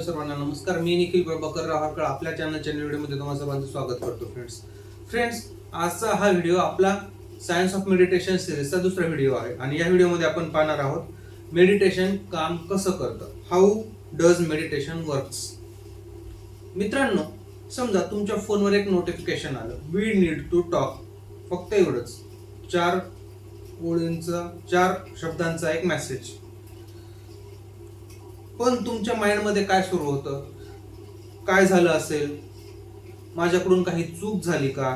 सर्वांना नमस्कार. मी निखिल प्रभाकर राहकर आपल्या चॅनलच्या व्हिडिओमध्ये तुम्हाला सर्वांचं स्वागत करतो. फ्रेंड्स आजचा हा व्हिडिओ आपला सायन्स ऑफ मेडिटेशन सिरीजचा दुसरा व्हिडिओ आहे आणि या व्हिडिओमध्ये आपण पाहणार आहोत मेडिटेशन काम कसं करतं. How does meditation works. मित्रांनो, समजा तुमच्या फोनवर एक नोटिफिकेशन आलं, वी नीड टू टॉक. फक्त एवढंच, 4 शब्दांचा एक मेसेज. पण तुमच्या माइंडमध्ये काय सुरू होतं? काय झालं असेल? माझ्याकडून काही चूक झाली का?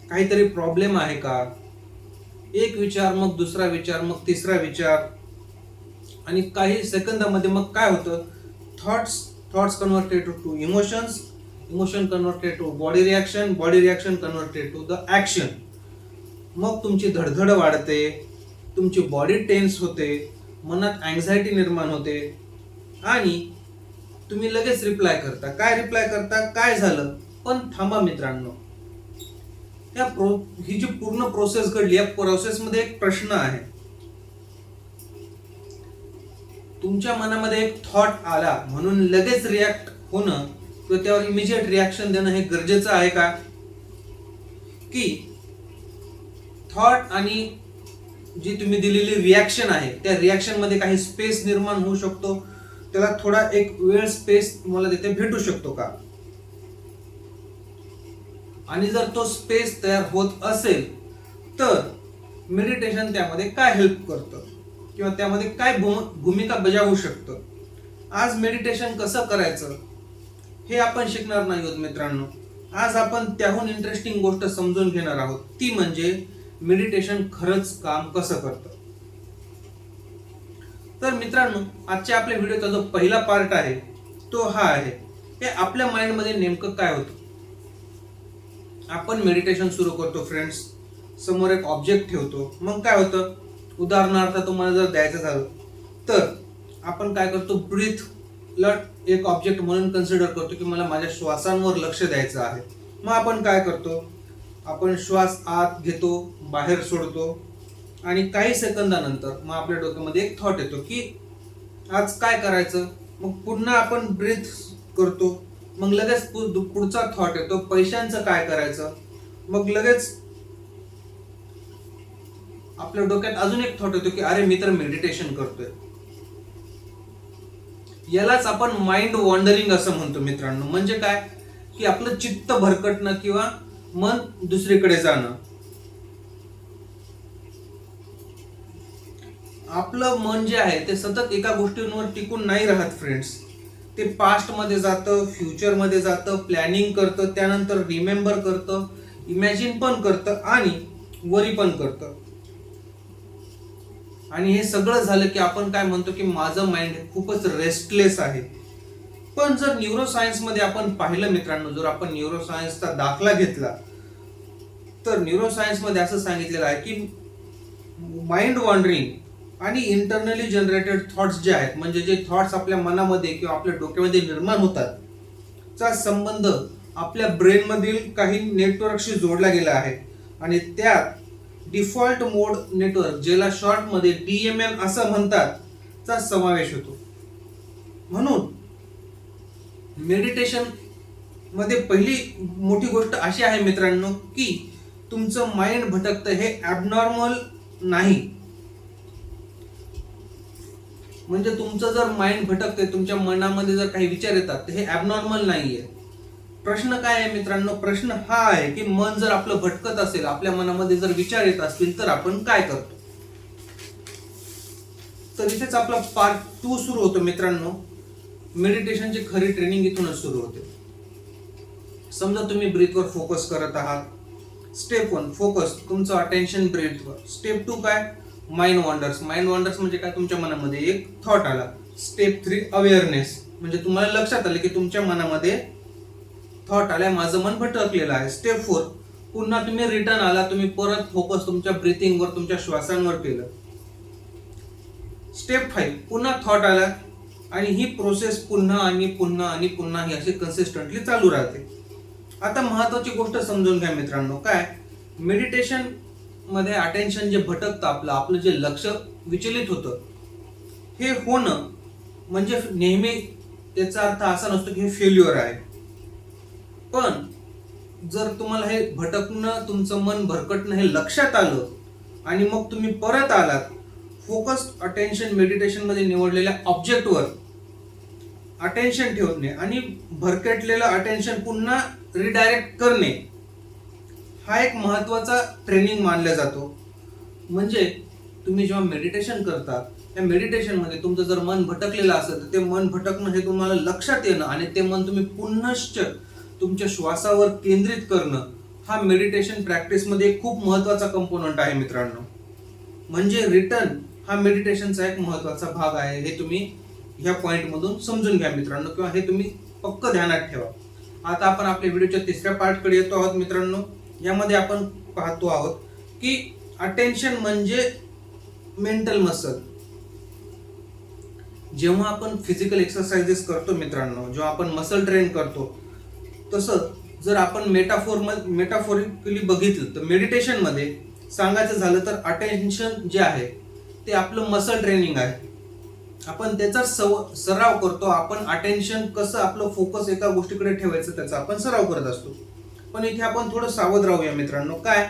काहीतरी प्रॉब्लेम आहे का? एक विचार, मग दुसरा विचार, मग तिसरा विचार, आणि काही सेकंदामध्ये मग काय होतं? Thoughts converted to emotions, emotion converted to body reaction converted to the action. मग तुमची धडधड वाढते, तुमची बॉडी टेन्स होते, मनात अँझायटी निर्माण होते आणि तुम्ही लगेच रिप्लाय करता. काय झालं? पण थांबा मित्रांनो, ही जी पूर्ण प्रोसेस घडली, या प्रोसेसमध्ये एक प्रश्न आहे. तुमच्या मनामध्ये एक थॉट आला म्हणून लगेच रिॲक्ट होणं किंवा त्यावर इमिजिएट रिॲक्शन देणं हे गरजेचं आहे का? की थॉट आणि जी तुम्ही दिलेली रिॲक्शन आहे त्या रिॲक्शन मध्ये काही स्पेस निर्माण होऊ शकतो, त्याला थोडा एक वेळ स्पेस तुम्हाला तिथे भेटू शकतो का? आणि जर तो स्पेस तयार होत असेल तर मेडिटेशन त्यामध्ये काय हेल्प करतं किंवा त्यामध्ये काय भूमिका बजावू शकतं? आज मेडिटेशन कसं करायचं हे आपण शिकणार नाही आहोत मित्रांनो. आज आपण त्याहून इंटरेस्टिंग गोष्ट समजून घेणार आहोत, ती म्हणजे मेडिटेशन खरंच काम कसं करतं. तर मित्रांनो, आजच्या आपल्या व्हिडिओचा जो पहिला पार्ट आहे तो हा आहे की आपल्या माइंडमध्ये नेमकं काय होतं. आपण मेडिटेशन सुरू करतो फ्रेंड्स, समोर एक ऑब्जेक्ट ठेवतो, मग काय होतं? उदाहरणार्थ तुम्हाला जर द्यायचं झालं तर आपण काय करतो? ब्रीथला एक ऑब्जेक्ट म्हणून कन्सिडर करतो की मला माझ्या श्वासांवर लक्ष द्यायचं आहे. मग आपण काय करतो? आपण श्वास आत घेतो, बाहेर सोडतो आणि काही सेकंदानंतर मग आपल्या डोक्यामध्ये एक थॉट येतो की आज काय करायचं. मग पुन्हा आपण ब्रीथ करतो, मग लगेच पुढचा थॉट येतो, पैशांचं काय करायचं. मग लगेच आपल्या डोक्यात अजून एक थॉट येतो की अरे मी तर मेडिटेशन करतोय. यालाच आपण माइंड वॉन्डरिंग असं म्हणतो मित्रांनो. म्हणजे काय? की आपलं चित्त भरकटणं किंवा मन दुसरीकडे जाणं. आपलं मन जे आहे ते सतत एका गोष्टींवर टिकून नाही राहत फ्रेंड्स. ते पास्ट मध्ये जातं, फ्युचर मध्ये जातं, प्लॅनिंग करतं, त्यानंतर रिमेंबर करतं, इमॅजिन पण करतं आणि वरी पण करतं. आणि हे सगळं झालं की आपण काय म्हणतो की माझं माइंड खूपच रेस्टलेस आहे. पण जर न्यूरोसायन्स मध्ये आपण पाहिलं मित्रांनो, जर आपण न्यूरोसायन्सचा दाखला घेतला तर न्यूरोसायन्स मध्ये असं सांगितलेलं आहे की माइंड वॉन्डरिंग आणि इंटरनली जनरेटेड थॉट्स जे आहेत, म्हणजे जे थॉट्स आपल्या मनामध्ये किंवा आपल्या डोक्यामध्ये निर्माण होतात, चा संबंध आपल्या ब्रेन मधील काही नेटवर्कशी जोडला गेला आहे. आणि त्यात डिफॉल्ट मोड नेटवर्क, ज्याला शॉर्ट मध्ये DMN असं म्हणतात, चा समावेश होतो. म्हणून मेडिटेशन मध्ये पहिली मोठी गोष्ट अशी आहे मित्रांनो की तुमचं माइंड भटकतं हे ॲबनॉर्मल नाही. म्हणजे तुमचं जर माइंड भटकतंय, तुमच्या मनामध्ये जर काही विचार येतात, हे ॲबनॉर्मल नाहीये. प्रश्न काय आहे मित्रांनो? प्रश्न हा आहे की मन जर आपलं भटकत असेल, आपल्या मनामध्ये जर विचार येत असतील, तर आपण काय करतो? तर इथेच आपला पार्ट 2 सुरू होतो मित्रांनो. मेडिटेशनची खरी ट्रेनिंग इथूनच सुरू होते. समजा तुम्ही ब्रीथवर फोकस करत आहात. स्टेप 1 फोकस, तुमचं अटेन्शन ब्रीथवर. स्टेप 2 काय? Mind wonders. माइंड वॉन्डर्स म्हणजे काय? तुमच्या मनामध्ये एक थॉट आला. स्टेप 3 अवेअरनेस, म्हणजे तुम्हाला लक्षात आलं की तुमच्या मनामध्ये थॉट आलाय, माझं मन भटकलेलं आहे. स्टेप 4 पुन्हा तुम्ही रिटर्न आला, तुम्ही परत फोकस तुमच्या ब्रीथिंगवर, तुमच्या श्वासांवर केलं. स्टेप 5 पुन्हा थॉट आला आणि ही प्रोसेस पुन्हा आणि पुन्हा आणि पुन्हा ही अशी कन्सिस्टंटली चालू राहते. आता महत्वाची गोष्ट समजून घ्या मित्रांनो. काय? मेडिटेशन मध्ये अटेन्शन जे भटकतं, आपलं जे लक्ष विचलित होतं, हे होणं म्हणजे नेहमी त्याचा अर्थ असा नसतो की हे फेल्युअर आहे. पण जर तुम्हाला हे भटकणं, तुमचं मन भरकटणं हे लक्षात आलं आणि मग तुम्ही परत आलात फोकस्ड अटेन्शन मेडिटेशन मध्ये निवडलेल्या ऑब्जेक्टवर अटेन्शन ठेवणे आणि भरकटलेलं अटेन्शन पुन्हा रिडायरेक्ट करणे, हा एक महत्वाचा ट्रेनिंग मानला जातो. म्हणजे तुम्ही जेव्हा मेडिटेशन करता, त्या मेडिटेशन मध्ये तुमचं जर मन भटकलेलं असेल तर ते मन भटकणं हे तुम्हाला लक्षात येणं आणि ते मन तुम्ही पुनश्च तुमच्या श्वासावर केंद्रित करणं, हा मेडिटेशन प्रॅक्टिस मध्ये एक खूप महत्वाचा कंपोनंट आहे मित्रांनो. म्हणजे रिटर्न हा मेडिटेशनचा एक महत्वाचा भाग आहे. हे तुम्ही ह्या पॉइंट मधून समजून घ्या मित्रांनो, किंवा हे तुम्ही पक्क ध्यानात ठेवा. आता आपण आपल्या व्हिडिओच्या तिसऱ्या पार्टकडे येतो आहोत मित्रांनो. यामध्ये आपण पाहतो आहोत की अटेन्शन म्हणजे मेंटल मसल. जेव्हा आपण फिजिकल एक्सरसाइजेस करतो मित्रांनो, जेव्हा आपण मसल ट्रेन करतो, तसं जर आपण मेटाफोरिकली बघितलं तर मेडिटेशन मध्ये सांगायचं झालं तर अटेन्शन जे आहे ते आपलं मसल ट्रेनिंग आहे. आपण त्याचा सराव करतो. आपण अटेन्शन कसं आपलं फोकस एका गोष्टीकडे ठेवायचं त्याचा आपण सराव करत असतो. पण इथे आपण थोडं सावध राहूया मित्रांनो. काय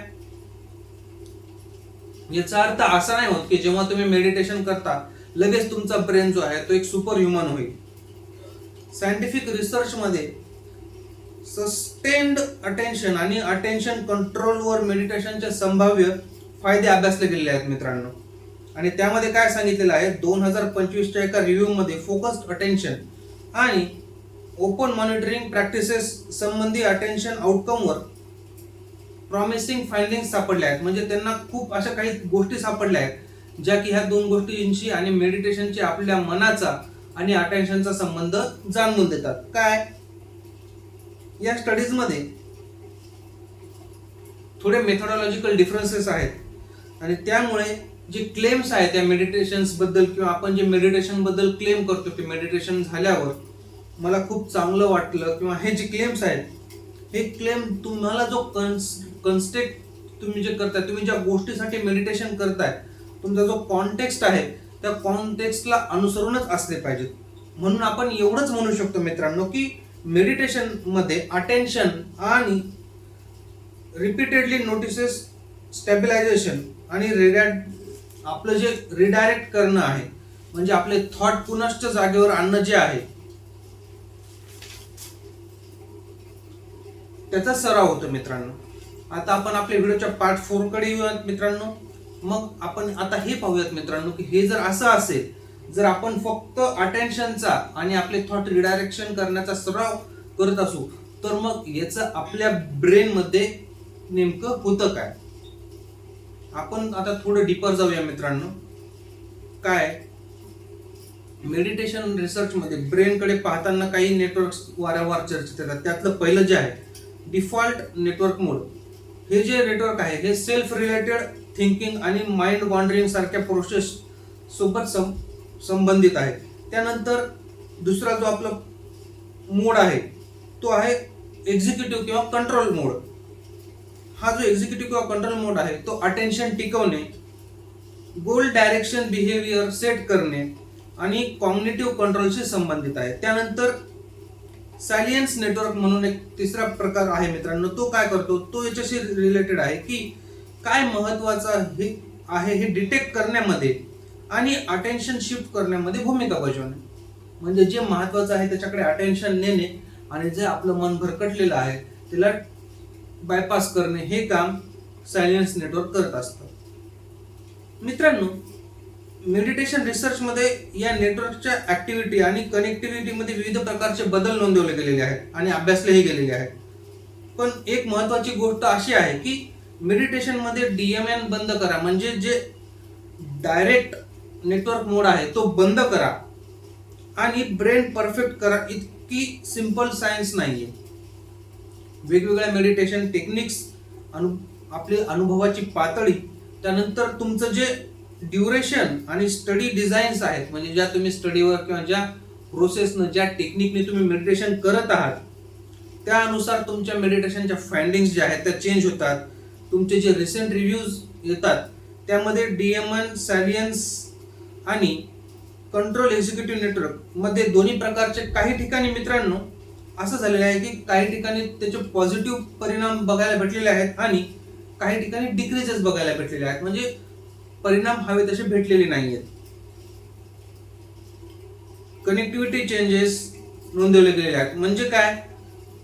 याचा अर्थ असा नाही होत की जेव्हा तुम्ही मेडिटेशन करता लगेच तुमचा ब्रेन जो आहे तो एक सुपर ह्युमन होईल. सायंटिफिक रिसर्च मध्ये सस्टेन्ड अटेन्शन आणि अटेन्शन कंट्रोलवर मेडिटेशनचे संभाव्य फायदे अभ्यासले गेलेले आहेत मित्रांनो. आणि त्यामध्ये काय सांगितलेलं आहे, 2025च्या एका रिव्ह्यू मध्ये फोकस्ड अटेन्शन आणि ओपन मॉनिटरिंग प्रॅक्टिसेस संबंधी अटेन्शन आउटकमवर प्रॉमिसिंग फाइंडिंग्स सापडल्या आहेत. म्हणजे त्यांना खूप अशा काही गोष्टी सापडल्या आहेत ज्या की ह्या दोन गोष्टींशी आणि मेडिटेशनची आपल्या मनाचा आणि अटेन्शनचा संबंध जाणवून देतात. काय या स्टडीज मध्ये थोडे मेथोडॉलॉजिकल डिफरन्सेस आहेत आणि त्यामुळे जे क्लेम्स आहेत त्या मेडिटेशन्स बद्दल किंवा आपण जे मेडिटेशन बद्दल क्लेम करतो की मेडिटेशन झाल्यावर मला खूप चांगलं वाटलं किंवा हे जे क्लेम्स आहेत हे क्लेम तुम्हाला जो कन्स्टेक्ट तुम्ही जे करताय, तुम्ही ज्या गोष्टीसाठी मेडिटेशन करताय, तुमचा जो कॉन्टेक्स्ट आहे त्या कॉन्टेक्स्टला अनुसरूनच असले पाहिजेत. म्हणून आपण एवढंच म्हणू शकतो मित्रांनो की मेडिटेशन मध्ये अटेन्शन आणि रिपीटेडली नोटिसेस स्टॅबिलायझेशन आणि आपलं जे रिडायरेक्ट करणं आहे, म्हणजे आपले थॉट पुनश्च जागेवर आणणं जे आहे त्याचा सराव होतो मित्रांनो. आता आपण आपल्या व्हिडिओच्या पार्ट 4 कडे येऊयात मित्रांनो. मग आपण आता हे पाहूयात मित्रांनो की हे जर असं असेल, जर आपण फक्त अटेन्शनचा आणि आपले थॉट रिडायरेक्शन करण्याचा सराव करत असू तर मग याचं आपल्या ब्रेन मध्ये नेमकं होतं काय. आपण आता थोडं डीपर जाऊया मित्रांनो. काय मेडिटेशन रिसर्च मध्ये ब्रेन कडे पाहताना काही नेटवर्क्स वारंवार चर्चेत येतात. त्यातलं पहिलं जे आहे डिफॉल्ट नेटवर्क मोड. हे जे नेटवर्क आहे हे सेल्फ रिलेटेड थिंकिंग आणि माइंड वॉन्डरिंग सारख्या प्रोसेस सोबत संबंधित आहे. त्यानंतर दुसरा जो आपला मोड आहे तो आहे एक्झिक्युटिव्ह किंवा कंट्रोल मोड. हा जो एक्झिक्युटिव्ह किंवा कंट्रोल मोड आहे तो अटेन्शन टिकवणे, गोल डायरेक्शन बिहेवियर सेट करणे आणि कॉग्निटिव्ह कंट्रोलशी संबंधित आहे. त्यानंतर सायलियन्स नेटवर्क म्हणून एक तिसरा प्रकार आहे मित्रांनो. तो काय करतो, तो याच्याशी रिलेटेड आहे की काय महत्वाचं हे आहे हे डिटेक्ट करण्यामध्ये आणि अटेन्शन शिफ्ट करण्यामध्ये भूमिका बजावणे. म्हणजे जे महत्वाचं आहे त्याच्याकडे अटेन्शन नेणे आणि जे आपलं मन भरकटलेलं आहे त्याला बायपास करणे हे काम सायलियन्स नेटवर्क करत असतं. मित्रांनो, मेडिटेशन रिसर्च मध्ये या नेटवर्कच्या ऍक्टिव्हिटी आणि कनेक्टिव्हिटी मध्ये विविध प्रकारचे बदल नोंदवले गेलेले आहेत आणि अभ्यासलेही गेलेले आहेत. पण एक महत्वाची गोष्ट अशी आहे की मेडिटेशन मध्ये DMN बंद करा, म्हणजे जे डायरेक्ट नेटवर्क मोड आहे तो बंद करा आणि ब्रेन परफेक्ट करा, इतकी सिंपल सायन्स नाहीये. वेगवेगळ्या मेडिटेशन टेक्निक्स, आपली अनुभवाची पातळी, त्यानंतर तुमचं जे ड्युरेशन आणि स्टडी डिझाईन्स आहेत, म्हणजे ज्या तुम्ही स्टडीवर किंवा ज्या प्रोसेसनं ज्या टेक्निकने तुम्ही मेडिटेशन करत आहात त्यानुसार तुमच्या मेडिटेशनच्या फाइंडिंग्स ज्या आहेत त्या चेंज होतात. तुमचे जे रिसेंट रिव्ह्यूज येतात त्यामध्ये DMN, सायलियन्स आणि कंट्रोल एक्झिक्युटिव्ह नेटवर्क मध्ये दोन्ही प्रकारचे काही ठिकाणी मित्रांनो असं झालेलं आहे की काही ठिकाणी त्याचे पॉझिटिव्ह परिणाम बघायला भेटलेले आहेत आणि काही ठिकाणी डिक्रीजेस बघायला भेटलेले आहेत, म्हणजे परिणाम हवे तसे भेटलेले नाहीयेत. कनेक्टिव्हिटी चेंजेस नोंदवले गेलेले आहेत. म्हणजे काय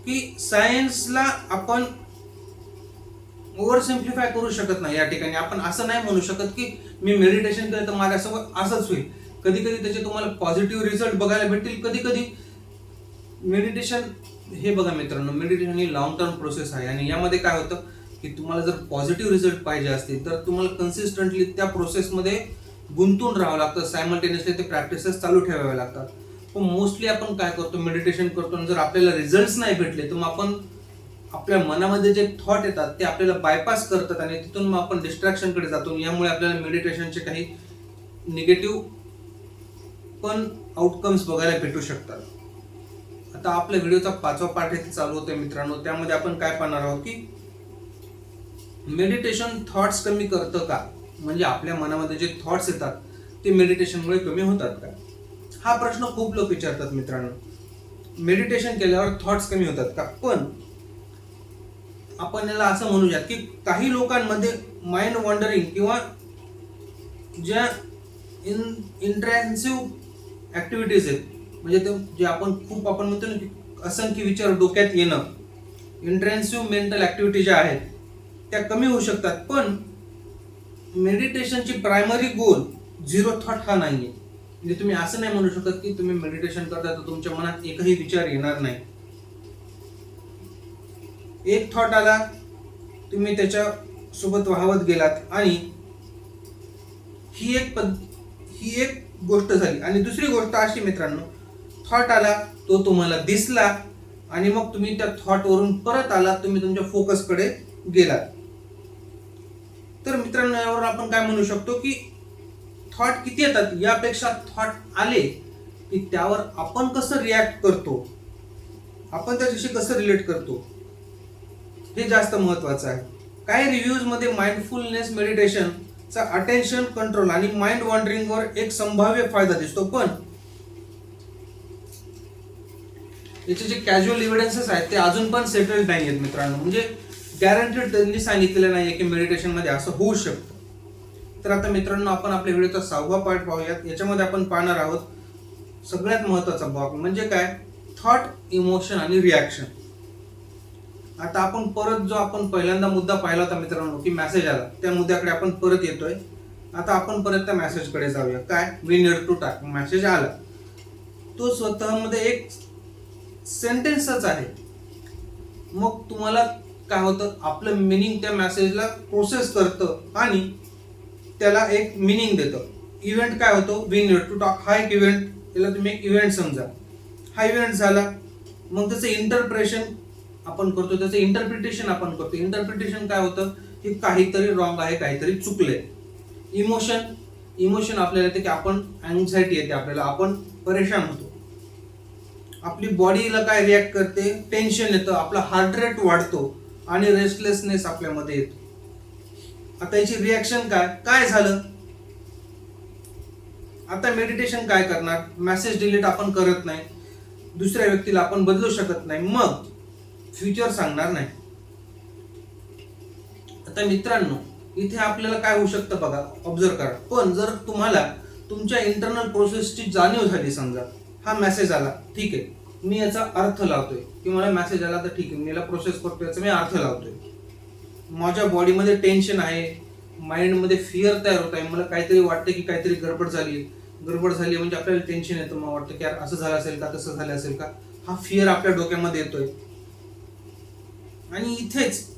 की सायन्सला आपण ओव्हर सिम्प्लिफाय करू शकत नाही. या ठिकाणी आपण असं नाही म्हणू शकत की मी मेडिटेशन केलं तर माझ्यासोबत असंच होईल. कधी कधी त्याचे तुम्हाला पॉझिटिव्ह रिझल्ट बघायला भेटतील, कधी कधी मेडिटेशन हे बघा मित्रांनो, मेडिटेशन ही लॉंग टर्म प्रोसेस आहे आणि यामध्ये काय होतं की तुम्हाला जर पॉझिटिव्ह रिझल्ट पाहिजे असतील तर तुम्हाला कन्सिस्टंटली त्या प्रोसेसमध्ये गुंतून राहावं लागतं. सायमल्टेनियसली ते प्रॅक्टिसेस चालू ठेवावे लागतात. पण मोस्टली आपण काय करतो, मेडिटेशन करतो आणि जर आपल्याला रिझल्ट नाही भेटले तर मग आपण आपल्या मनामध्ये जे थॉट येतात ते आपल्याला बायपास करतात आणि तिथून मग आपण डिस्ट्रॅक्शनकडे जातो. यामुळे आपल्याला मेडिटेशनचे काही निगेटिव्ह पण आउटकम्स बघायला भेटू शकतात. आता आपल्या व्हिडिओचा 5वा पार्ट इथे चालू होतोय मित्रांनो. त्यामध्ये आपण काय पाहणार आहोत की मेडिटेशन थॉट्स कमी करतं का, म्हणजे आपल्या मनामध्ये जे थॉट्स येतात ते मेडिटेशनमुळे कमी होतात का, हा प्रश्न खूप लोक विचारतात मित्रांनो. मेडिटेशन केल्यावर थॉट्स कमी होतात का? पण आपण याला असं म्हणूयात की काही लोकांमध्ये माइंड वॉन्डरिंग किंवा ज्या इंट्रेन्सिव्ह ऍक्टिव्हिटीज आहेत, म्हणजे ते जे आपण म्हणतो ना की असंख्य विचार डोक्यात येणं, इंट्रेन्सिव्ह मेंटल ऍक्टिव्हिटी ज्या आहेत त्या कमी होऊ शकतात. पण मेडिटेशनची प्रायमरी गोल झिरो थॉट हा नाहीये. म्हणजे तुम्ही असं नाही म्हणू शकत की तुम्ही मेडिटेशन करता तर तुमच्या मनात एकही विचार येणार नाही. एक थॉट आला, तुम्ही त्याच्या सोबत वाहवत गेलात आणि ही एक गोष्ट झाली. आणि दुसरी गोष्ट अशी मित्रांनो, थॉट आला, तो तुम्हाला दिसला आणि मग तुम्ही त्या थॉट वरून परत आलात, तुम्ही तुमच्या फोकसकडे गेलात. तर मित्रांनो यावर आपण काय म्हणू शकतो की थॉट किती येतात यापेक्षा थॉट आले की त्यावर आपण कसं रिॲक्ट करतो, आपण त्याच्याशी कसं रिलेट करतो हे जास्त महत्वाचं आहे. काही रिव्ह्यूज मध्ये माइंडफुलनेस मेडिटेशनचा अटेन्शन कंट्रोल आणि माइंड वॉन्डरिंगवर एक संभाव्य फायदा दिसतो. पण याचे जे कॅज्युअल एव्हिडन्सेस आहेत ते अजून पण सेटल्ड नाही आहेत मित्रांनो. म्हणजे गॅरंटीड त्यांनी सांगितलेलं नाहीये की मेडिटेशन मध्ये असं होऊ शकतं. तर आता मित्रांनो आपण आपल्या व्हिडिओचा 6वा पार्ट पाहूयात. याच्यामध्ये आपण पाहणार आहोत सगळ्यात महत्वाचा भाग म्हणजे काय, थॉट, इमोशन आणि रिॲक्शन. आता आपण परत जो आपण पहिल्यांदा मुद्दा पाहिला होता मित्रांनो की मेसेज आला, त्या मुद्द्याकडे आपण परत येतोय. आता आपण परत त्या मेसेजकडे जाऊया. काय, we need to talk. Message आला, तो स्वतःमध्ये एक सेंटेन्सच आहे. मग तुम्हाला काय होतं, आपलं मिनिंग त्या मेसेजला प्रोसेस करतं आणि त्याला एक मिनिंग देतं. इव्हेंट काय होतो, वी नीड टू टॉक हा एक इव्हेंट, त्याला तुम्ही एक इव्हेंट समजा. हा इव्हेंट झाला, मग त्याचं इंटरप्रेशन आपण करतो, त्याचं इंटरप्रिटेशन आपण करतो. इंटरप्रिटेशन काय होतं की काहीतरी रॉंग आहे, काहीतरी चुकलंय. इमोशन आपल्याला येते की आपण अँझायटी येते, आपल्याला आपण परेशान होतो. आपली बॉडीला काय रिॲक्ट करते, टेन्शन येतं, आपला हार्ट रेट वाढतो आणि रेस्टलेसनेस आपल्यामध्ये येतो. आता याची रिॲक्शन काय झालं. आता मेडिटेशन काय करणार, मेसेज डिलीट आपण करत नाही, दुसऱ्या व्यक्तीला आपण बदलू शकत नाही, मग फ्युचर सांगणार नाही. आता मित्रांनो इथे आपल्याला काय होऊ शकतं बघा, ऑब्झर्व करा. पण जर तुम्हाला तुमच्या इंटरनल प्रोसेसची जाणीव झाली, समजा हा मेसेज आला, ठीक आहे मी याचा अर्थ लावतोय, की मला मेसेज आला तर ठीक आहे मी याला प्रोसेस करतोय, याचा मी अर्थ लावतोय. माझ्या बॉडीमध्ये टेन्शन आहे, माइंडमध्ये फिअर तयार होत आहे, मला काहीतरी वाटतं की काहीतरी गडबड झाली म्हणजे आपल्याला टेन्शन येतं. मग वाटतं की यार असं झालं असेल का, तसं झालं असेल का, हा फिअर आपल्या डोक्यामध्ये येतोय. आणि इथेच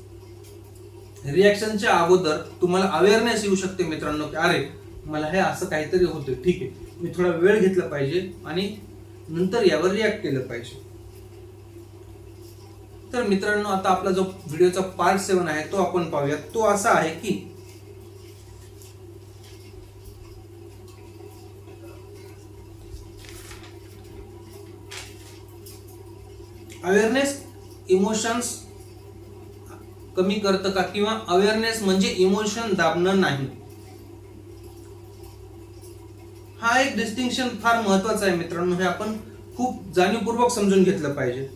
रिॲक्शनच्या अगोदर तुम्हाला अवेअरनेस येऊ शकते मित्रांनो की अरे मला हे असं काहीतरी होतंय, ठीक आहे मी थोडा वेळ घेतला पाहिजे आणि नंतर यावर रिॲक्ट केलं पाहिजे. तर मित्रांनो आता आपला जो व्हिडिओचा पार्ट 7 आहे तो आपण पाहूया. तो असा आहे की अवेअरनेस इमोशन्स कमी करतं का, किंवा अवेअरनेस म्हणजे इमोशन दाबणं नाही. हा एक डिस्टिंक्शन फार महत्वाचा आहे मित्रांनो, हे आपण खूप जाणीवपूर्वक समजून घेतलं पाहिजे.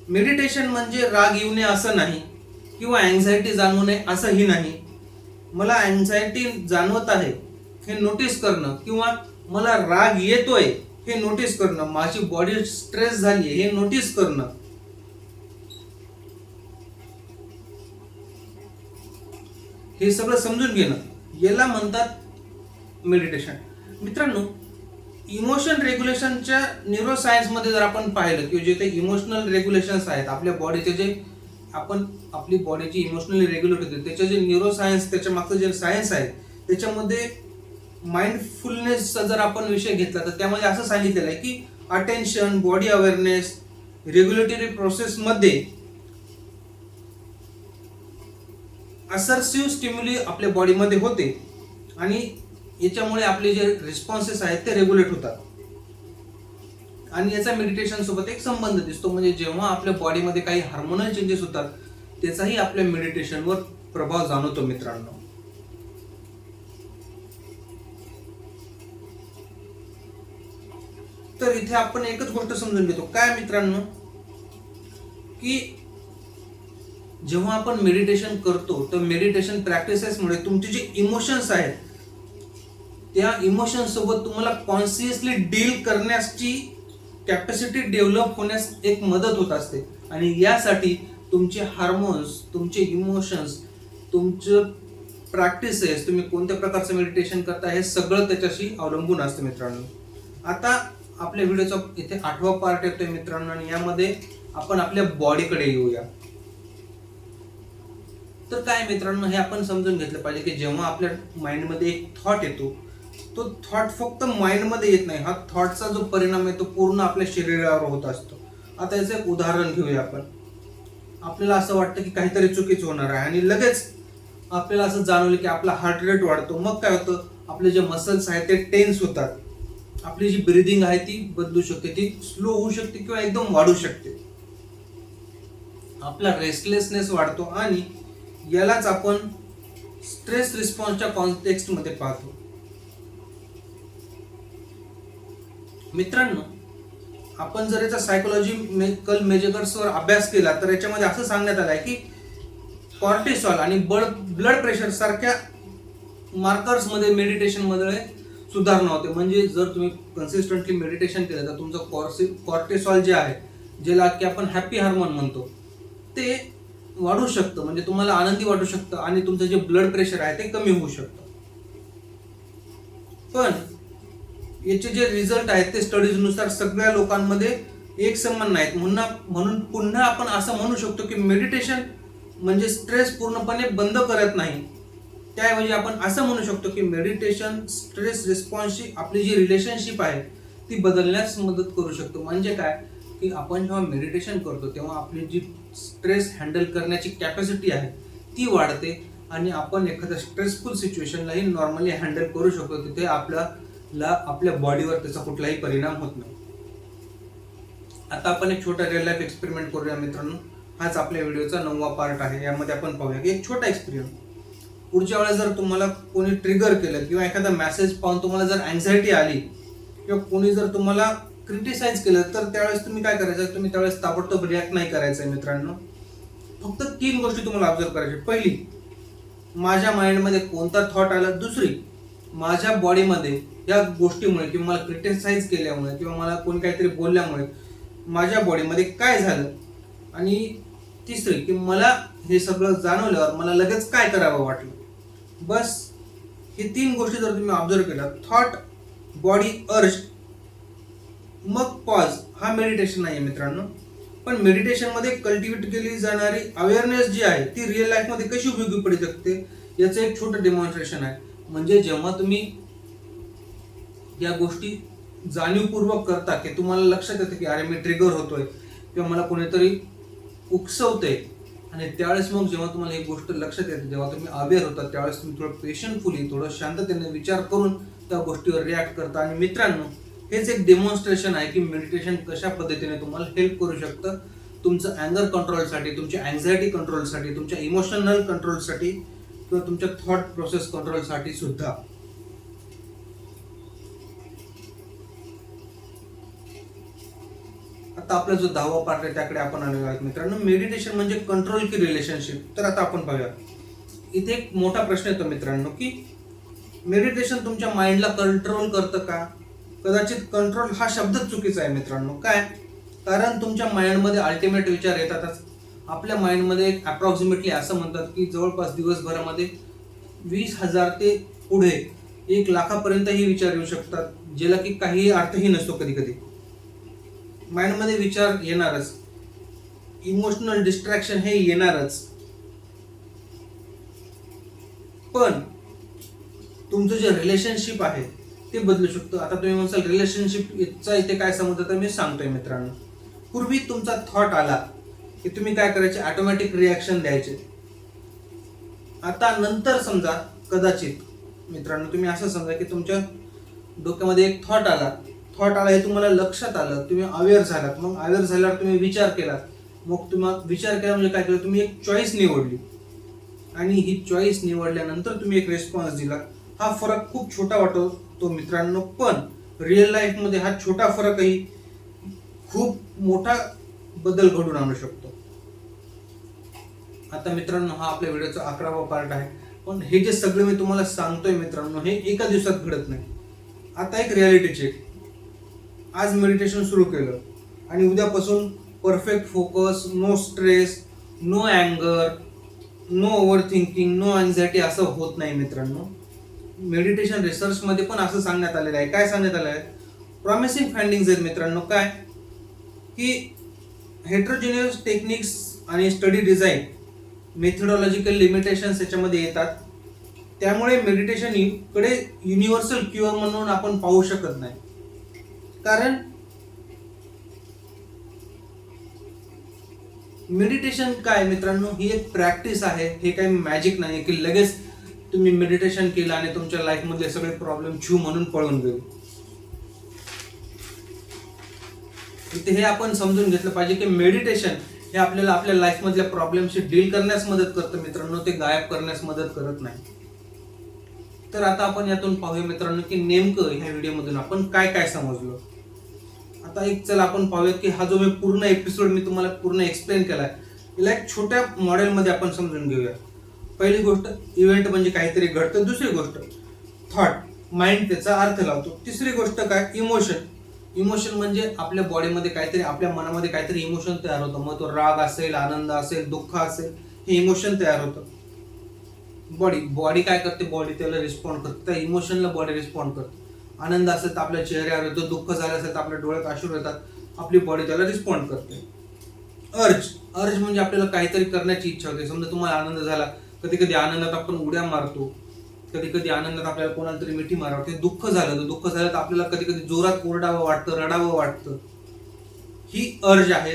मेडिटेशन म्हणजे राग येऊ नये असं नाही, किंवा अँझायटी जाणवू नये असंही नाही. मला अँझायटी जाणवत आहे हे नोटीस करणं, किंवा मला राग येतोय हे नोटीस करणं, माझी बॉडी स्ट्रेस झाली हे नोटीस करणं, हे सगळं समजून घेणं, याला म्हणतात मेडिटेशन. मित्रांनो, इमोशन रेग्युलेशनच्या न्यूरोसायन्स मध्ये जर आपण पाहिलं की जे ते इमोशनल रेग्युलेशन्स आहेत आपल्या बॉडीचे, जे आपण आपली बॉडीची इमोशनली रेग्युलेट होते, त्याचे जे न्यूरोसायन्स, त्याच्या मागचं जे सायन्स आहे, त्याच्यामध्ये माइंडफुलनेसचा जर आपण विषय घेतला तर त्यामध्ये असं सांगितलेलं आहे की अटेन्शन, बॉडी अवेअरनेस, रेग्युलेटरी प्रोसेसमध्ये असर्सिव्ह स्टिम्युली आपल्या बॉडीमध्ये होते आणि याच्यामुळे आपले जे रिस्पॉन्सेस आहेत ते रेग्युलेट होतात. आणि याचा मेडिटेशन सोबत एक संबंध दिसतो, म्हणजे जेव्हा आपल्या बॉडीमध्ये काही हार्मोनल चेंजेस होतात त्याचाही आपल्या मेडिटेशनवर प्रभाव जाणवतो मित्रांनो. तर इथे आपण एकच गोष्ट समजून घेतो काय मित्रांनो, की जेव्हा आपण मेडिटेशन करतो तर मेडिटेशन प्रॅक्टिसेसमुळे तुमचे जे इमोशन्स आहेत त्या इमोशन्स सोबत तुम्हाला कॉन्शियसली डील करण्याची कॅपॅसिटी डेव्हलप होण्यास एक मदत होत असते. आणि यासाठी तुमचे हार्मोन्स, तुमचे इमोशन्स, तुमचे प्रॅक्टिसेस, तुम्ही कोणत्या प्रकारचं मेडिटेशन करता हे सगळं त्याच्याशी अवलंबून असतं मित्रांनो. आता आपल्या व्हिडिओचा इथे 8वा पार्ट येतोय मित्रांनो, आणि यामध्ये आपण आपल्या बॉडीकडे येऊया. तर काय मित्रांनो, हे आपण समजून घेतलं पाहिजे की जेव्हा आपल्या माइंडमध्ये एक थॉट येतो, तो थॉट फक्त माइंडमध्ये येत नाही, हा थॉटचा जो परिणाम आहे तो पूर्ण आपल्या शरीरावर होत असतो. आता याचं एक उदाहरण घेऊया आपण. आपल्याला असं वाटतं की काहीतरी चुकीचं होणार आहे आणि लगेच आपल्याला असं जाणवलं की आपला हार्ट रेट वाढतो. मग काय होतं, आपले जे मसल्स आहेत ते टेन्स होतात, आपली जी ब्रीदिंग आहे ती बदलू शकते, ती स्लो होऊ शकते किंवा एकदम वाढू शकते, आपला रेस्टलेसनेस वाढतो, आणि यालाच आपण स्ट्रेस रिस्पॉन्सच्या कॉन्टेक्स्ट मध्ये पाहतो. मित्रांनो, आपण जर याचा सायकोलॉजिकल मेजर्सवर अभ्यास केला तर याच्यामध्ये असं सांगण्यात आलं आहे की कॉर्टिसॉल आणि ब्लड प्रेशर सारख्या मार्कर्स मध्ये मेडिटेशन मध्ये सुधारणा होते. म्हणजे जर तुम्ही कन्सिस्टंटली मेडिटेशन केलं तर तुमचं कॉर्टिसॉल जे आहे, ज्याला की आपण हॅपी हार्मोन म्हणतो, ते वाढू शकतं, म्हणजे तुम्हाला आनंदी वाटू शकतं, आणि तुमचं जे ब्लड प्रेशर आहे ते कमी होऊ शकतं. पण याचे जे रिझल्ट आहेत ते स्टडीजनुसार सगळ्या लोकांमध्ये एक समान नाहीत. म्हणून पुन्हा आपण असं म्हणू शकतो की मेडिटेशन म्हणजे स्ट्रेस पूर्णपणे बंद करत नाही. त्याऐवजी आपण असं म्हणू शकतो की मेडिटेशन स्ट्रेस रिस्पॉन्सची आपली जी रिलेशनशिप आहे ती बदलण्यास मदत करू शकतो. म्हणजे काय की आपण जेव्हा मेडिटेशन करतो तेव्हा आपली जी स्ट्रेस हँडल करण्याची कॅपॅसिटी आहे ती वाढते, आणि आपण एखाद्या स्ट्रेसफुल सिच्युएशनलाही नॉर्मली हँडल करू शकतो. तिथे आपल्या बॉडीवर त्याचा कुठलाही परिणाम होत नाही. आता आपण एक छोटा रिअल लाईफ एक्सपेरिमेंट करूया मित्रांनो. हाच आपल्या व्हिडिओचा 9वा पार्ट आहे. यामध्ये आपण पाहूया की एक छोटा एक्सपेरिमेंट. पुढच्या वेळेस जर तुम्हाला कोणी ट्रिगर केलं किंवा एखादा मेसेज पाहून तुम्हाला जर अँझायटी आली किंवा कोणी जर तुम्हाला क्रिटिसाइज केलं तर त्यावेळेस तुम्ही काय करायचं, तुम्ही त्यावेळेस ताबडतोब रिॲक्ट नाही करायचं मित्रांनो. फक्त 3 गोष्टी तुम्हाला ऑब्झर्व करायच्या. पहिली, माझ्या माइंडमध्ये कोणता थॉट आला. दुसरी, माझ्या बॉडीमध्ये या गोष्टीमुळे किंवा मला क्रिटिसाइज केल्यामुळे किंवा मला कोणी काहीतरी बोलल्यामुळे माझ्या बॉडीमध्ये काय झालं. आणि तिसरी, की मला हे सगळं जाणवल्यावर मला लगेच काय करावं वाटलं. बस हे 3 गोष्टी जर तुम्ही ऑब्झर्व केला, थॉट, बॉडी, अर्ज, मग पॉज, हा मेडिटेशन नाही मित्रांनो. पण मेडिटेशन मध्ये कल्टिवेट केली जाणारी अवेअरनेस जी आहे ती रिअल लाईफ मध्ये कशी उपयोगी पडू शकते याचं एक छोटं डेमॉन्स्ट्रेशन आहे. म्हणजे जेव्हा तुम्ही या गोष्टी जाणीवपूर्वक करता की तुम्हाला लक्षात येतं की अरे मी ट्रिगर होतोय किंवा मला कोणीतरी उकसवतंय, आणि त्यावेळेस मग जेव्हा तुम्हाला ही गोष्ट लक्षात येते, जेव्हा तुम्ही अवेअर होता, त्यावेळेस तुम्ही थोडं पेशंटफुली, थोडं शांततेने विचार करून त्या गोष्टीवर रिॲक्ट करता. आणि मित्रांनो, हेच एक डेमॉन्स्ट्रेशन आहे की मेडिटेशन कशा पद्धतीने तुम्हाला हेल्प करू शकतं तुमचं अँगर कंट्रोलसाठी, तुमच्या अँझायटी कंट्रोलसाठी, तुमच्या इमोशनल कंट्रोलसाठी किंवा तुमच्या थॉट प्रोसेस कंट्रोलसाठी सुद्धा. आता आपला जो 10वा पार्ट आहे त्याकडे आपण आलेलो आहोत मित्रांनो. मेडिटेशन म्हणजे कंट्रोल की रिलेशनशिप. तर आता आपण पाहूया. इथे एक मोठा प्रश्न येतो मित्रांनो की मेडिटेशन तुमच्या माइंडला कंट्रोल करतं का? कदाचित कंट्रोल हा शब्दच चुकीचा आहे मित्रांनो. काय? कारण तुमच्या माइंडमध्ये अल्टिमेट विचार येतातच. आपल्या माइंडमध्ये अप्रॉक्सिमेटली असं म्हणतात की जवळपास दिवसभरामध्ये 20,000 ते पुढे 1,00,000पर्यंतही विचार येऊ शकतात, ज्याला की काही अर्थही नसतो. कधी कधी माइंडमध्ये विचार येणारच, इमोशनल डिस्ट्रॅक्शन हे येणारच. पण तुमचं जे रिलेशनशिप आहे ते बदलू शकतं. आता तुम्ही म्हणसाल रिलेशनशिपचा इथे काय समजतं, तर मी सांगतोय मित्रांनो. पूर्वी तुमचा थॉट आला की तुम्ही काय करायचे, ऑटोमॅटिक रिॲक्शन द्यायचे. आता नंतर समजा कदाचित मित्रांनो तुम्ही असं समजा की तुमच्या डोक्यामध्ये एक थॉट आला हे तुम्हाला लक्षात आलं, तुम्ही अवेअर झालात. मग अवेअर झाल्यावर तुम्ही विचार केलात. मग तुम्हाला विचार केला म्हणजे काय केलं, तुम्ही एक चॉईस निवडली आणि ही चॉईस निवडल्यानंतर तुम्ही एक रिस्पॉन्स दिला. हा फरक खूप छोटा वाटतो मित्रांनो, पण रिअल लाईफमध्ये हा छोटा फरकही खूप मोठा बदल घडून आणू शकतो. आता मित्रांनो हा आपल्या व्हिडिओचा 11वा पार्ट आहे. पण हे जे सगळं मी तुम्हाला सांगतोय मित्रांनो हे एका दिवसात घडत नाही. आता एक रियालिटी चेक. आज मेडिटेशन सुरू केलं आणि उद्यापासून perfect focus, no stress, no अँगर, no over thinking, no anxiety असं होत नाही मित्रांनो. मेडिटेशन रिसर्चमध्ये पण असं सांगण्यात आलेलं आहे. काय सांगण्यात आलं आहे? प्रॉमिसिंग फाइंडिंग्स आहेत मित्रांनो. काय की हेट्रोजिनियस टेक्निक्स आणि स्टडी डिझाईन, मेथडॉलॉजिकल लिमिटेशन्स याच्यामध्ये येतात. त्यामुळे मेडिटेशन कडे युनिव्हर्सल क्युअर म्हणून आपण पाहू शकत नाही. कारण मेडिटेशन काय मित्रांनो, ही एक प्रॅक्टिस आहे. हे काही मॅजिक नाही की लगेच तुम्ही मेडिटेशन केलं आणि तुमच्या लाईफ मधले सगळे प्रॉब्लेम छू म्हणून पळून गेले. इथे हे आपण समजून घेतलं पाहिजे की मेडिटेशन हे आपल्याला आपल्या लाईफ मधल्या प्रॉब्लेमशी डील करण्यास मदत करतं मित्रांनो, ते गायब करण्यास मदत करत नाही. तर आता आपण यातून पाहूया मित्रांनो की नेमकं ह्या व्हिडिओमधून आपण काय काय समजलो. आता एक चला आपण पाहूया की हा जो मी पूर्ण एपिसोड मी तुम्हाला पूर्ण एक्सप्लेन केलाय, याला एक छोट्या मॉडेलमध्ये आपण समजून घेऊया. पहिली गोष्ट इव्हेंट म्हणजे काहीतरी घडतं. दुसरी गोष्ट थॉट, माइंड त्याचा अर्थ लावतो. तिसरी गोष्ट काय, इमोशन म्हणजे आपल्या बॉडीमध्ये काहीतरी, आपल्या मनामध्ये काहीतरी इमोशन तयार होतं. मग तो राग असेल, आनंद असेल, दुःख असेल, हे इमोशन तयार होतं. बॉडी काय करते, बॉडी त्याला रिस्पॉन्ड करते, त्या इमोशनला बॉडी रिस्पॉन्ड करते. आनंद असेल तर आपल्या चेहऱ्यावर येतो, दुःख झालं असेल तर आपल्या डोळ्यात अश्रू येतात, आपली बॉडी त्याला रिस्पॉन्ड करते. अर्ज म्हणजे आपल्याला काहीतरी करण्याची इच्छा होते. समजा तुम्हाला आनंद झाला, कधी कधी आनंदात आपण उड्या मारतो, कधी कधी आनंदात आपल्याला कोणाला तरी मिठी मारावं. दुःख झालं तर आपल्याला कधी कधी जोरात ओरडावं वाटतं, रडावं वाटतं. ही अर्ज आहे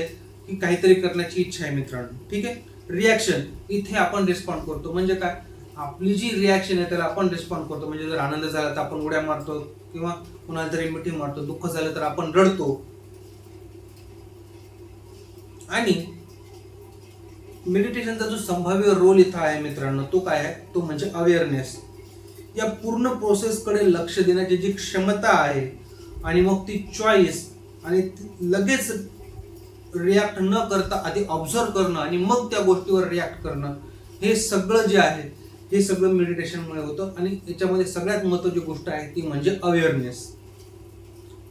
की काहीतरी करण्याची इच्छा आहे मित्रांनो. ठीक आहे. रिॲक्शन, इथे आपण रिस्पॉन्ड करतो. म्हणजे काय, आपली जी रिॲक्शन आहे त्याला आपण रिस्पॉन्ड करतो. म्हणजे जर आनंद झाला तर आपण उड्या मारतो किंवा कोणाला तरी मिठी मारतो, दुःख झालं तर आपण रडतो. आणि मेडिटेशनचा जो संभाव्य रोल इथं आहे मित्रांनो तो काय आहे, तो म्हणजे अवेअरनेस. या पूर्ण प्रोसेसकडे लक्ष देण्याची जी क्षमता आहे आणि मग ती चॉईस आणि लगेच रिॲक्ट न करता आधी ऑब्झर्व करणं आणि मग त्या गोष्टीवर रिॲक्ट करणं, हे सगळं जे आहे हे सगळं मेडिटेशनमुळे होतं. आणि याच्यामध्ये सगळ्यात महत्त्वाची गोष्ट आहे ती म्हणजे अवेअरनेस.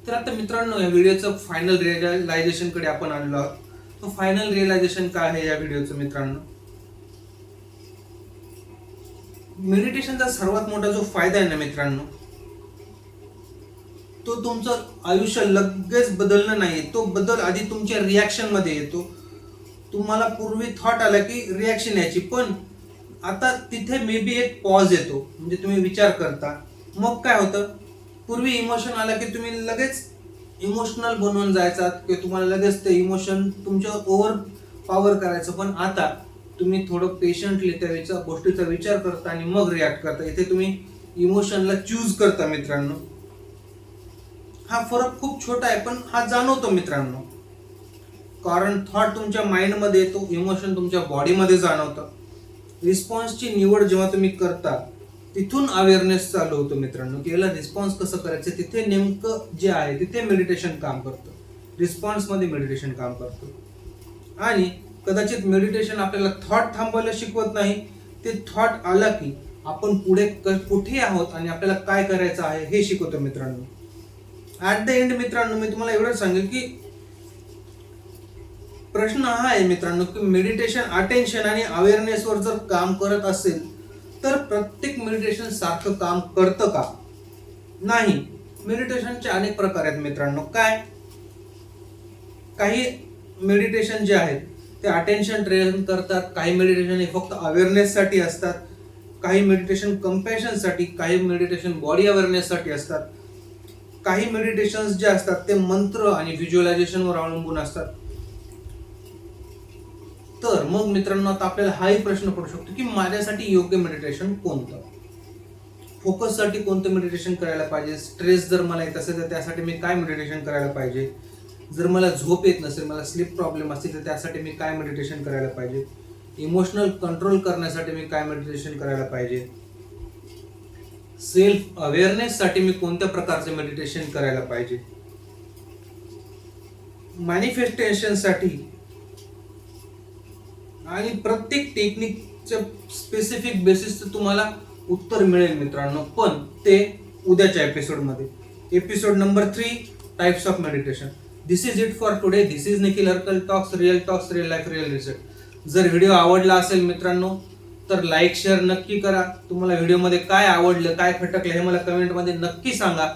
तर आता मित्रांनो या व्हिडिओचं फायनल रिअलायझेशन कडे आपण आलेलो आहोत. तो फायनल रिअलायझेशन काय आहे या व्हिडिओचं मित्रांनो, मेडिटेशनचा सर्वात मोठा जो फायदा आहे ना मित्रांनो, तो तुमचं आयुष्य लगेच बदलणं नाही. तो बदल आधी तुमच्या रिॲक्शन मध्ये येतो. तुम्हाला पूर्वी थॉट आला की रिॲक्शन यायची, पण आता तिथे मे बी एक पॉज येतो. म्हणजे तुम्ही विचार करता, मग काय होतं, पूर्वी इमोशन आला की तुम्ही लगेच इमोशनल बनवून जायचा की तुम्हाला लगेच ते इमोशन तुमच्या ओव्हर पॉवर करायचं. पण आता तुम्ही थोडं पेशंटली त्या गोष्टीचा विचार करता आणि मग रिॲक्ट करता. इथे तुम्ही इमोशनला चूज करता मित्रांनो. हा फरक खूप छोटा आहे पण हा जाणवतो मित्रांनो. कारण थॉट तुमच्या माइंडमध्ये येतो, इमोशन तुमच्या बॉडीमध्ये जाणवतं. रिस्पॉन्सची निवड जेव्हा तुम्ही करता तिथून अवेअरनेस चालू होतो मित्रांनो की याला रिस्पॉन्स कसं करायचं. तिथे नेमकं जे आहे तिथे मेडिटेशन काम करतं. रिस्पॉन्समध्ये मेडिटेशन काम करतं. आणि कदाचित मेडिटेशन आपल्याला थॉट थांबवायला शिकवत नाही, ते थॉट आला की आपण पुढे कुठे आहोत आणि आपल्याला काय करायचं आहे हे शिकवतं मित्रांनो. ऍट द एंड मित्रांनो, मी तुम्हाला एवढं सांगेल की प्रश्न हा आहे मित्रांनो की मेडिटेशन अटेन्शन आणि अवेअरनेसवर जर काम करत असेल तर प्रत्येक मेडिटेशन सारखं काम करतं का? नाही. मेडिटेशनचे अनेक प्रकार आहेत मित्रांनो. काही मेडिटेशन जे आहेत ते अटेन्शन ट्रेन करतात, काही मेडिटेशन हे फक्त अवेअरनेस साठी असतात, काही मेडिटेशन कंपॅशन साठी, काही मेडिटेशन बॉडी अवेअरनेस साठी असतात, काही मेडिटेशन जे असतात ते मंत्र आणि व्हिज्युअलायझेशनवर अवलंबून असतात. तर मग मित्रांनो, आता आपल्याला हाही प्रश्न पडू शकतो की माझ्यासाठी योग्य मेडिटेशन कोणतं? फोकससाठी कोणतं मेडिटेशन करायला पाहिजे? स्ट्रेस जर मला येत असेल तर त्यासाठी मी काय मेडिटेशन करायला पाहिजे? जर मला झोप येत नसेल, मला स्लीप प्रॉब्लेम असतील तर त्यासाठी मी काय मेडिटेशन करायला पाहिजे? इमोशनल कंट्रोल करण्यासाठी मी काय मेडिटेशन करायला पाहिजे? सेल्फ अवेअरनेस साठी मी कोणत्या प्रकारचे मेडिटेशन करायला पाहिजे? मॅनिफेस्टेशन साठी आणि प्रत्येक टेक्निकच्या स्पेसिफिक बेसिसचं तुम्हाला उत्तर मिळेल मित्रांनो, पण ते उद्याच्या एपिसोडमध्ये. Episode number 3, types of meditation. This is it for today. This is Nikhil Harkal talks, real life, real result. जर व्हिडिओ आवडला असेल मित्रांनो तर लाईक शेअर नक्की करा. तुम्हाला व्हिडिओमध्ये काय आवडलं, काय खटकलं हे मला कमेंटमध्ये नक्की सांगा.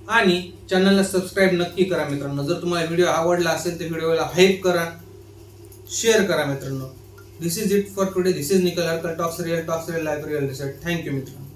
आणि चॅनलला सबस्क्राईब नक्की करा मित्रांनो. जर तुम्हाला व्हिडिओ आवडला असेल तर व्हिडिओला हाईप करा, शेअर करा मित्रांनो. This is it for today. This is Nikhil Harkal talks, real life, real result. Thank you मित्रांनो.